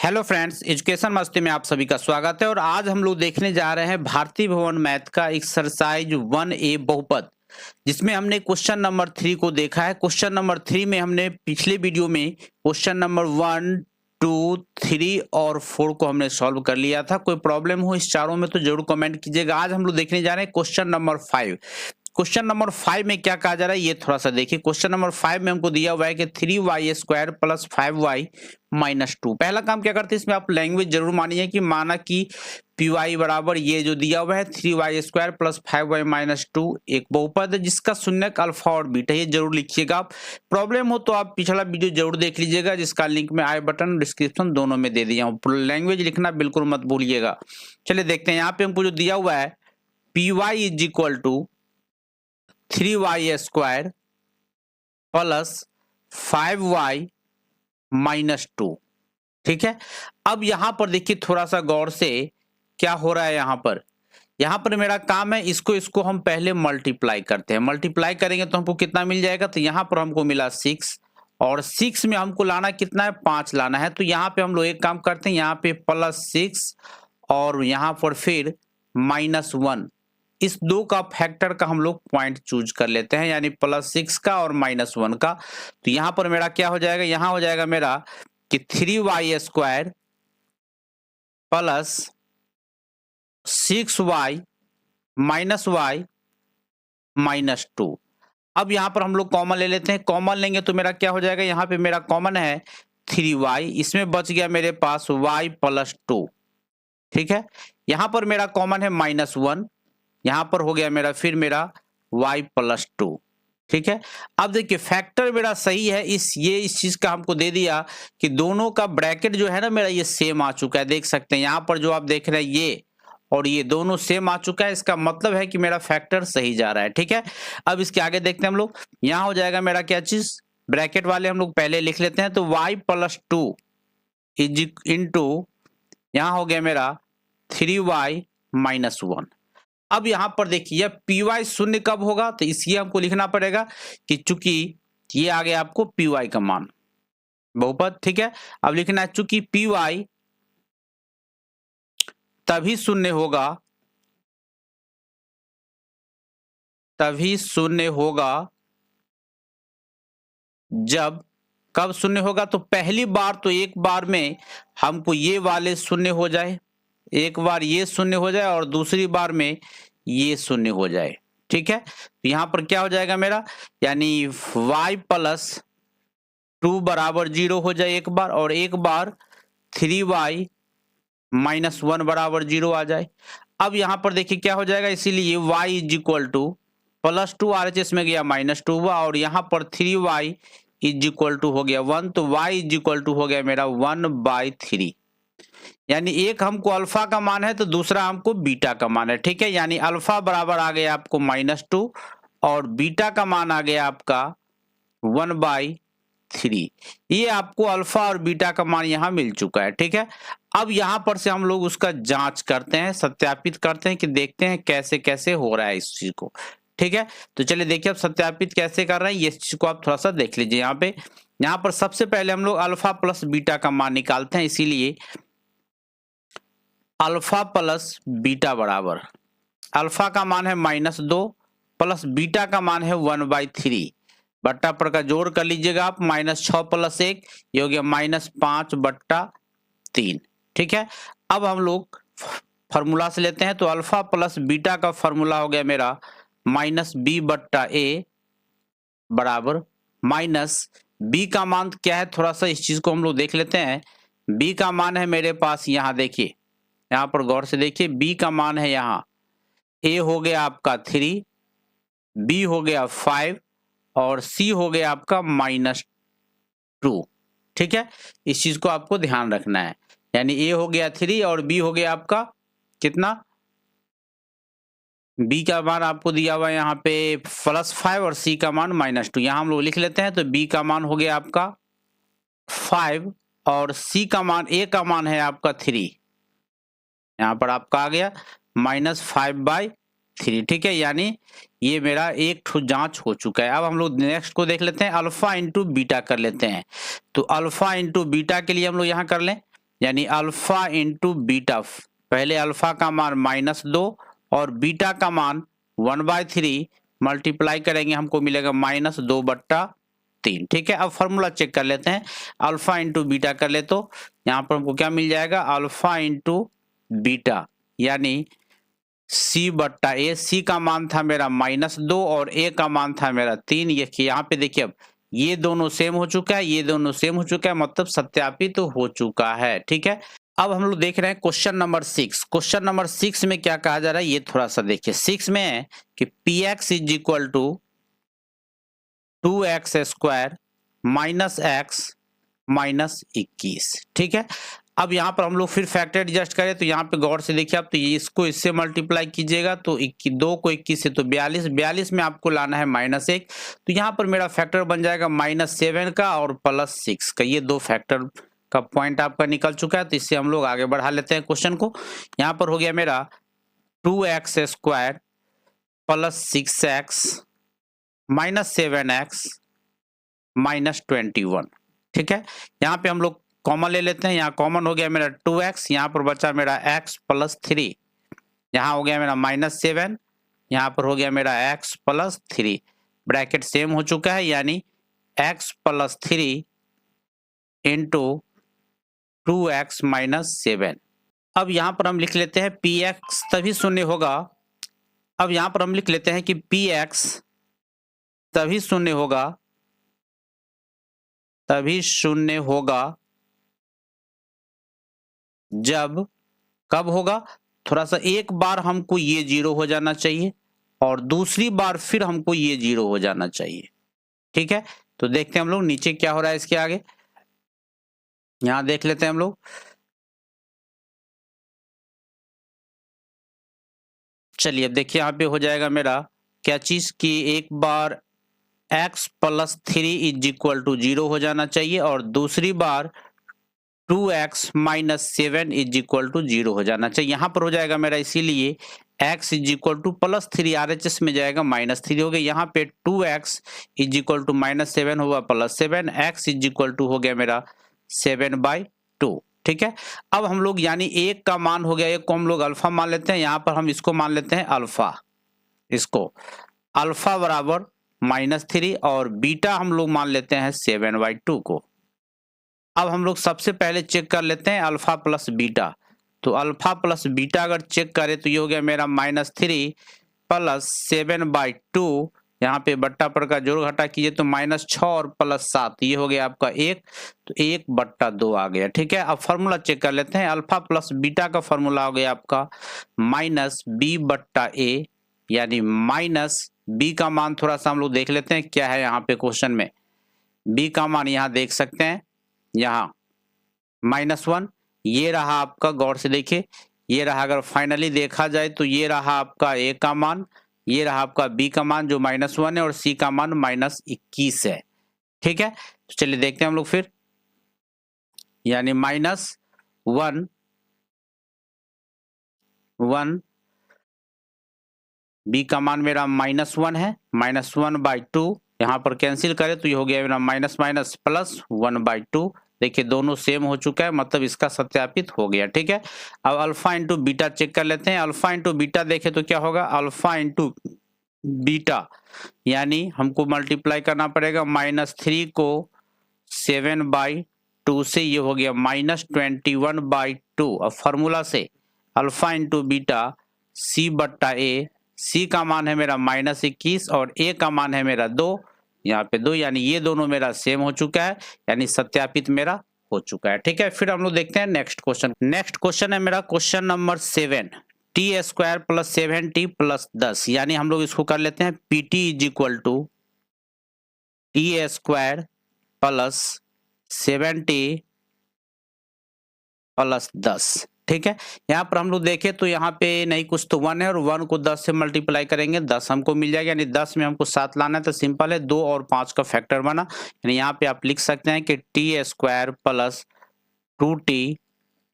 Hello friends, education मस्ती में आप सभी का स्वागत है। और आज हम लोग देखने जा रहे हैं भारतीय भवन मैथ का एक्सरसाइज 1A बहुपद, जिसमें हमने क्वेश्चन नंबर 3 को देखा है। क्वेश्चन नंबर 3 में हमने पिछले वीडियो में क्वेश्चन नंबर 1, 2, 3 और 4 को हमने सॉल्व कर लिया था। कोई प्रॉब्लम हो इस चारों में तो जरूर कमेंट कीजिएगा। आज हम लोग देखने जा रहे हैं क्वेश्चन नंबर 5। क्वेश्चन नंबर 5 में क्या कहा जा रहा है ये थोड़ा सा देखिए। क्वेश्चन नंबर 5 में हमको दिया हुआ है कि 3y² प्लस 5y माइनस 2। पहला काम क्या करते हैं, इसमें आप लैंग्वेज जरूर मानिए कि माना कि py बराबर ये जो दिया हुआ है 3y² प्लस 5y माइनस 2 एक बहुपद है जिसका शून्यक अल्फा और बीटा, ये जरूर लिखिएगा। आप प्रॉब्लम हो तो आप पिछला वीडियो जरूर देख लीजिएगा, जिसका लिंक मैं आई बटन डिस्क्रिप्शन दोनों में दे दिया हूँ। लैंग्वेज लिखना बिल्कुल मत भूलिएगा। चलिए देखते हैं, यहाँ पे हमको जो दिया हुआ है py is equal to 3y² plus 5y minus 2। ठीक है, अब यहां पर देखिए थोड़ा सा गौर से क्या हो रहा है। यहां पर मेरा काम है, इसको हम पहले मल्टीप्लाई करते हैं। मल्टीप्लाई करेंगे तो हमको कितना मिल जाएगा, तो यहां पर हमको मिला 6 और 6 में हमको लाना कितना है, 5 लाना है। तो यहाँ पे हम लोग एक काम करते हैं, यहाँ पे +6 और यहाँ पर फिर -1, इस दो का फैक्टर का हम लोग पॉइंट चूज कर लेते हैं, यानी +6 का और -1 का। तो यहां पर मेरा क्या हो जाएगा, यहां हो जाएगा मेरा कि 3y² plus 6y y minus 2। अब यहां पर हम लोग कॉमन ले लेते हैं। कॉमन लेंगे तो मेरा क्या हो जाएगा, यहाँ पे मेरा कॉमन है 3y, इसमें बच गया मेरे पास y प्लस 2। ठीक है, यहां पर मेरा कॉमन है -1, यहां पर हो गया मेरा फिर मेरा y प्लस 2। ठीक है, अब देखिए फैक्टर मेरा सही है, इस चीज का हमको दे दिया कि दोनों का ब्रैकेट जो है ना मेरा ये सेम आ चुका है। देख सकते हैं यहाँ पर जो आप देख रहे हैं ये और ये दोनों सेम आ चुका है, इसका मतलब है कि मेरा फैक्टर सही जा रहा है। ठीक है, अब इसके आगे देखते हैं हम लोग। यहाँ हो जाएगा मेरा क्या चीज, ब्रैकेट वाले हम लोग पहले लिख लेते हैं। तो y प्लस 2 इज इंटू यहाँ हो गया मेरा 3y माइनस 1। अब यहां पर देखिए py शून्य कब होगा, तो इसलिए हमको लिखना पड़ेगा कि चूंकि ये आ गया आपको py का मान बहुपद। ठीक है, अब लिखना है चूंकि py तभी शून्य होगा जब, कब शून्य होगा, तो पहली बार तो एक बार में हमको ये वाले शून्य हो जाए, एक बार ये शून्य हो जाए और दूसरी बार में ये शून्य हो जाए। ठीक है, तो यहां पर क्या हो जाएगा मेरा, यानी y प्लस 2 बराबर 0 हो जाए एक बार, और एक बार 3y माइनस 1 बराबर 0 आ जाए। अब यहां पर देखिए क्या हो जाएगा, इसीलिए y is equal to +2 RHS में गया -2 हुआ, और यहाँ पर 3y इज इक्वल टू हो गया 1, तो y इज इक्वल टू हो गया मेरा 1/3। यानी एक हमको अल्फा का मान है तो दूसरा हमको बीटा का मान है। ठीक है, यानी अल्फा बराबर आ गया आपको -2 और बीटा का मान आ गया आपका 1/3। ये आपको अल्फा और बीटा का मान यहाँ मिल चुका है। ठीक है, अब यहाँ पर से हम लोग उसका जांच करते हैं, सत्यापित करते हैं कि देखते हैं कैसे कैसे हो रहा है इस चीज को। ठीक है, तो चलिए देखिए अब सत्यापित कैसे कर रहे हैं, ये चीज को आप थोड़ा सा देख लीजिए। यहाँ पर सबसे पहले हम लोग अल्फा प्लस बीटा का मान निकालते हैं, इसीलिए अल्फा प्लस बीटा बराबर, अल्फा का मान है -2 प्लस बीटा का मान है 1/3, बट्टा पर का जोड़ कर लीजिएगा आप, -6 + 1 ये हो गया -5/3। ठीक है, अब हम लोग फॉर्मूला से लेते हैं, तो अल्फा प्लस बीटा का फॉर्मूला हो गया मेरा -b/a बराबर -b का मान क्या है, थोड़ा सा इस चीज को हम लोग देख लेते हैं। b का मान है मेरे पास, यहाँ देखिए, यहाँ पर गौर से देखिए, b का मान है यहाँ a हो गया आपका 3, b हो गया 5 और c हो गया आपका -2। ठीक है, इस चीज को आपको ध्यान रखना है, यानी a हो गया 3 और b हो गया आपका कितना, b का मान आपको दिया हुआ है यहाँ पे +5 और c का मान -2। यहाँ हम लोग लिख लेते हैं, तो b का मान हो गया आपका 5 और c का मान, a का मान है आपका 3, यहाँ पर आपका आ गया -5/3। ठीक है, यानी ये मेरा एक ठो जांच हो चुका है। अब हम लोग नेक्स्ट को देख लेते हैं, अल्फा इंटू बीटा कर लेते हैं। तो अल्फा इंटू बीटा के लिए हम लोग यहाँ कर लें, यानी अल्फा इंटू बीटा। पहले अल्फा का मान -2 और बीटा का मान 1/3 मल्टीप्लाई करेंगे, हमको मिलेगा -2/3। ठीक है, अब फॉर्मूला चेक कर लेते हैं। अल्फा इंटू बीटा कर ले तो यहाँ पर हमको क्या मिल जाएगा, अल्फा इंटू बीटा यानी C/A। C का मान था मेरा -2 और A का मान था मेरा 3। ये यहाँ पे देखिए, अब ये दोनों सेम हो चुका है, ये दोनों सेम हो चुका है, मतलब सत्यापित तो हो चुका है। ठीक है, अब हम लोग देख रहे हैं क्वेश्चन नंबर 6। क्वेश्चन नंबर 6 में क्या कहा जा रहा है, ये थोड़ा सा देखिए। 6 में है कि Px = 2x² -x -21। ठीक है, अब यहाँ पर हम लोग फिर फैक्टर एडजस्ट करें तो यहाँ पे गौर से देखिए आप, तो ये इसको इससे मल्टीप्लाई कीजिएगा तो 2 को 21 से तो 42, 42 में आपको लाना है -1, तो यहाँ पर मेरा फैक्टर बन जाएगा -7 का और +6 का। ये दो फैक्टर का पॉइंट आपका निकल चुका है, तो इससे हम लोग आगे बढ़ा लेते हैं क्वेश्चन को। यहाँ पर हो गया मेरा 2x² +6x -7x -21। ठीक है, यहाँ पे हम लोग कॉमन ले लेते हैं। यहाँ कॉमन हो गया मेरा 2x, यहाँ पर बचा मेरा x +3, यहाँ हो गया मेरा -7, यहाँ पर हो गया मेरा x +3, ब्रैकेट सेम हो चुका है, यानी x +3 इंटू 2x -7। अब यहाँ पर हम लिख लेते हैं px तभी शून्य होगा। अब यहाँ पर हम लिख लेते हैं कि px तभी शून्य होगा, तभी शून्य होगा जब, कब होगा, थोड़ा सा एक बार हमको ये 0 हो जाना चाहिए और दूसरी बार फिर हमको ये 0 हो जाना चाहिए। ठीक है, तो देखते हैं हम लोग नीचे क्या हो रहा है इसके आगे। यहां देख लेते हैं हम लोग। चलिए, अब देखिए यहाँ पे हो जाएगा मेरा क्या चीज कि एक बार x +3 = 0 हो जाना चाहिए और दूसरी बार 2x -7 = 0 हो जाना चाहिए। यहाँ पर हो जाएगा मेरा, इसीलिए x = +3 RHS में जाएगा -3 हो गया। यहाँ पे 2x = -7 होगा +7, x = हो गया मेरा 7/2। ठीक है, अब हम लोग यानी एक का मान हो गया, एक को हम लोग अल्फा मान लेते हैं, यहाँ पर हम इसको मान लेते हैं अल्फा। इसको अल्फा बराबर -3 और बीटा हम लोग मान लेते हैं 7/2 को। अब हम लोग सबसे पहले चेक कर लेते हैं अल्फा प्लस बीटा। तो अल्फा प्लस बीटा अगर चेक करें तो ये हो गया मेरा -3 + 7/2, यहाँ पे बट्टा पर का जोड़ घटा कीजिए तो -6 और +7, ये हो गया आपका 1, तो 1/2 आ गया। ठीक है, अब फॉर्मूला चेक कर लेते हैं। अल्फा प्लस बीटा का फॉर्मूला हो गया आपका -b/a, यानी -b का मान थोड़ा सा हम लोग देख लेते हैं क्या है यहाँ पे क्वेश्चन में। b का मान यहाँ देख सकते हैं, यहाँ -1, ये रहा आपका, गौर से देखिए, ये रहा। अगर फाइनली देखा जाए तो ये रहा आपका a का मान, ये रहा आपका b का मान जो -1 है और c का मान -21 है। ठीक है, तो चलिए देखते हैं हम लोग फिर, यानी -1 b का मान मेरा -1 है, -1/2, यहाँ पर कैंसिल करें तो ये हो गया मेरा माइनस प्लस 1/2। देखिए दोनों सेम हो चुका है, मतलब इसका सत्यापित हो गया। ठीक है, अब अल्फा इंटू बीटा चेक कर लेते हैं। अल्फा इंटू बीटा देखें तो क्या होगा, अल्फा इंटू बीटा यानी हमको मल्टीप्लाई करना पड़ेगा -3 को 7/2 से, ये हो गया -21/2। अब फॉर्मूला से alpha into beta C/A, C का मान है मेरा -21 और A का मान है मेरा 2, यहाँ पे 2, यानी ये दोनों मेरा सेम हो चुका है, यानी सत्यापित मेरा हो चुका है। ठीक है, फिर हम लोग देखते हैं नेक्स्ट क्वेश्चन। नेक्स्ट क्वेश्चन है मेरा क्वेश्चन नंबर 7, t² + 7t + 10, यानी हम लोग इसको कर लेते हैं PT = t² + 7t + 10। ठीक है, यहाँ पर हम लोग देखें तो यहाँ पे नहीं कुछ तो 1 है और 1 को 10 से मल्टीप्लाई करेंगे 10 हमको मिल जाएगा, यानी 10 में हमको 7 लाना है तो सिंपल है, 2 और 5 का फैक्टर बना, यानी यहाँ पे आप लिख सकते हैं कि t² + 2t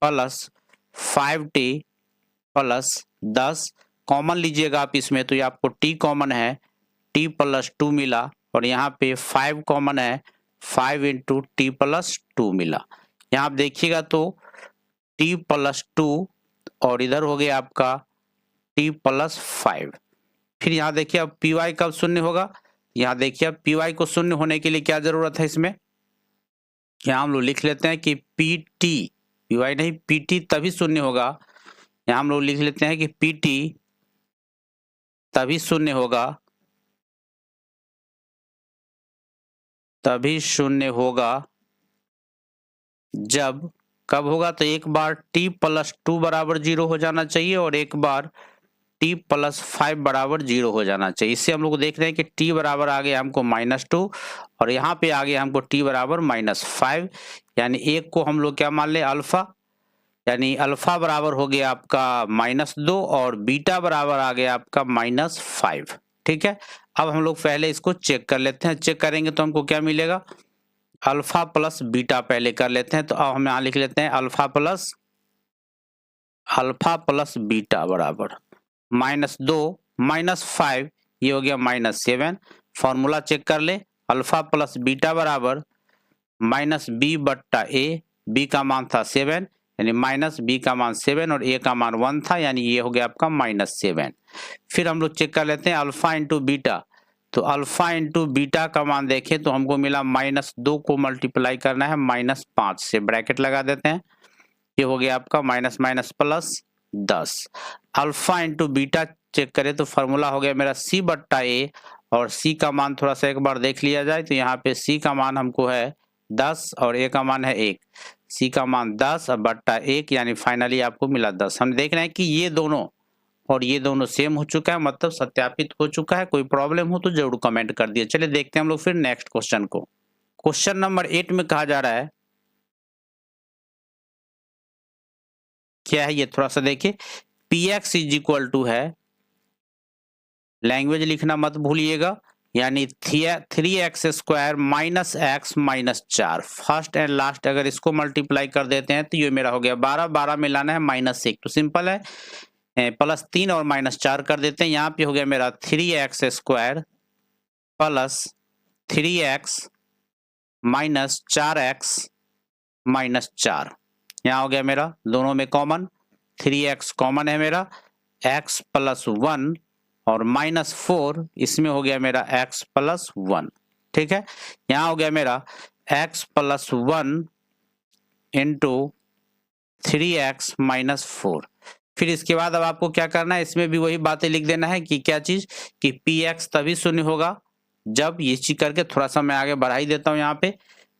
+ 5t + 10। कॉमन लीजिएगा आप इसमें तो ये आपको t कॉमन है, t + 2 मिला और यहाँ पे 5 कॉमन है, 5 × t + 2 मिला। यहाँ आप देखिएगा तो t प्लस 2 और इधर हो गया आपका t प्लस 5। फिर यहाँ देखिए अब पी वाई कब शून्य होगा, यहाँ देखिए अब पी वाई को शून्य होने के लिए क्या जरूरत है इसमें, यहाँ हम लोग लिख लेते हैं कि पी टी, पी वाई नहीं पी टी तभी शून्य होगा। यहाँ हम लोग लिख लेते हैं कि पी टी तभी शून्य होगा, तभी शून्य होगा जब, कब होगा तो एक बार t प्लस 2 बराबर 0 हो जाना चाहिए और एक बार t प्लस 5 बराबर 0 हो जाना चाहिए। इससे हम लोग देख रहे हैं कि t बराबर आ गया हमको -2 और यहाँ पे आ गया हमको t बराबर -5, यानी एक को हम लोग क्या मान ले अल्फा, यानी अल्फा बराबर हो गया आपका -2 और बीटा बराबर आ गया आपका -5। ठीक है, अब हम लोग पहले इसको चेक कर लेते हैं। चेक करेंगे तो हमको क्या मिलेगा, अल्फा प्लस बीटा पहले कर लेते हैं। तो अब हम यहाँ लिख लेते हैं अल्फा प्लस बीटा बराबर -2 -5, ये हो गया -7। फॉर्मूला चेक कर ले, अल्फा प्लस बीटा बराबर -b बट्टा a, b का मान था 7 यानी -b का मान 7 और a का मान 1 था, यानी ये हो गया आपका -7। फिर हम लोग चेक कर लेते हैं अल्फा इंटू बीटा, तो अल्फा इंटू बीटा का मान देखें तो हमको मिला -2 को मल्टीप्लाई करना है -5 से, ब्रैकेट लगा देते हैं, ये हो गया आपका minus plus 10। Alpha into beta check करें तो फॉर्मूला हो गया मेरा c बट्टा a और c का मान थोड़ा सा एक बार देख लिया जाए तो यहाँ पे c का मान हमको है 10 और a का मान है 1, c का मान 10 और बट्टा 1 यानी फाइनली आपको मिला 10। हम देख रहे हैं कि ये दोनों और ये दोनों सेम हो चुका है, मतलब सत्यापित हो चुका है। कोई प्रॉब्लम हो तो जरूर कमेंट कर दिए। चलिए देखते हैं हम लोग फिर नेक्स्ट क्वेश्चन को। क्वेश्चन नंबर 8 में कहा जा रहा है, क्या है ये थोड़ा सा देखिए, px इज इक्वल टू है, लैंग्वेज लिखना मत भूलिएगा, यानी 3x² minus x minus 4। First and last अगर इसको मल्टीप्लाई कर देते हैं तो ये मेरा हो गया 12, 12 में लाना है -1 तो सिंपल है, +3 और -4 कर देते हैं। यहाँ पे हो गया मेरा 3x² plus 3x minus 4x minus 4। यहाँ हो गया मेरा दोनों में कॉमन, 3x कॉमन है मेरा, x प्लस 1 और -4 इसमें हो गया मेरा x प्लस 1। ठीक है, यहाँ हो गया मेरा x plus 1 into 3x minus 4। फिर इसके बाद अब आपको क्या करना है, इसमें भी वही बातें लिख देना है कि क्या चीज, कि px तभी शून्य होगा जब, ये चीज करके थोड़ा सा मैं आगे बढ़ा ही देता हूँ। यहाँ पे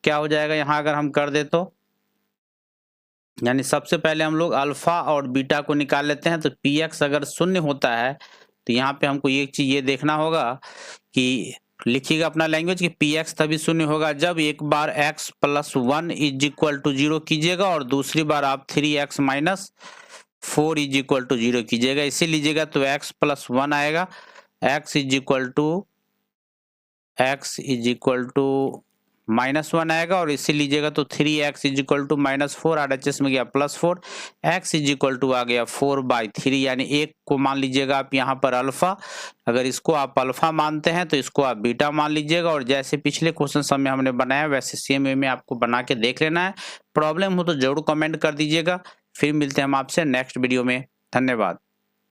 क्या हो जाएगा, यहाँ अगर हम कर दे तो, यानी सबसे पहले हम लोग अल्फा और बीटा को निकाल लेते हैं। तो px अगर शून्य होता है तो यहाँ पे हमको एक चीज ये देखना होगा कि लिखिएगा अपना लैंग्वेज कि px तभी शून्य होगा जब एक बार x plus 1 is equal to 0 कीजिएगा और दूसरी बार आप 3x minus 4 is equal to 0 कीजिएगा। इसे लीजिएगा तो x प्लस 1 आएगा, x इज इक्वल टू -1 आएगा और इसे लीजिएगा तो 3x is equal to -4, RHS में गया +4, x इज इक्वल टू आ गया 4/3, यानी एक को मान लीजिएगा आप यहाँ पर अल्फा, अगर इसको आप अल्फा मानते हैं तो इसको आप बीटा मान लीजिएगा और जैसे पिछले क्वेश्चन सब में हमने बनाया वैसे सेम वे में आपको बना के देख लेना है। प्रॉब्लम हो तो जरूर कमेंट कर दीजिएगा। फिर मिलते हैं हम आपसे नेक्स्ट वीडियो में, धन्यवाद।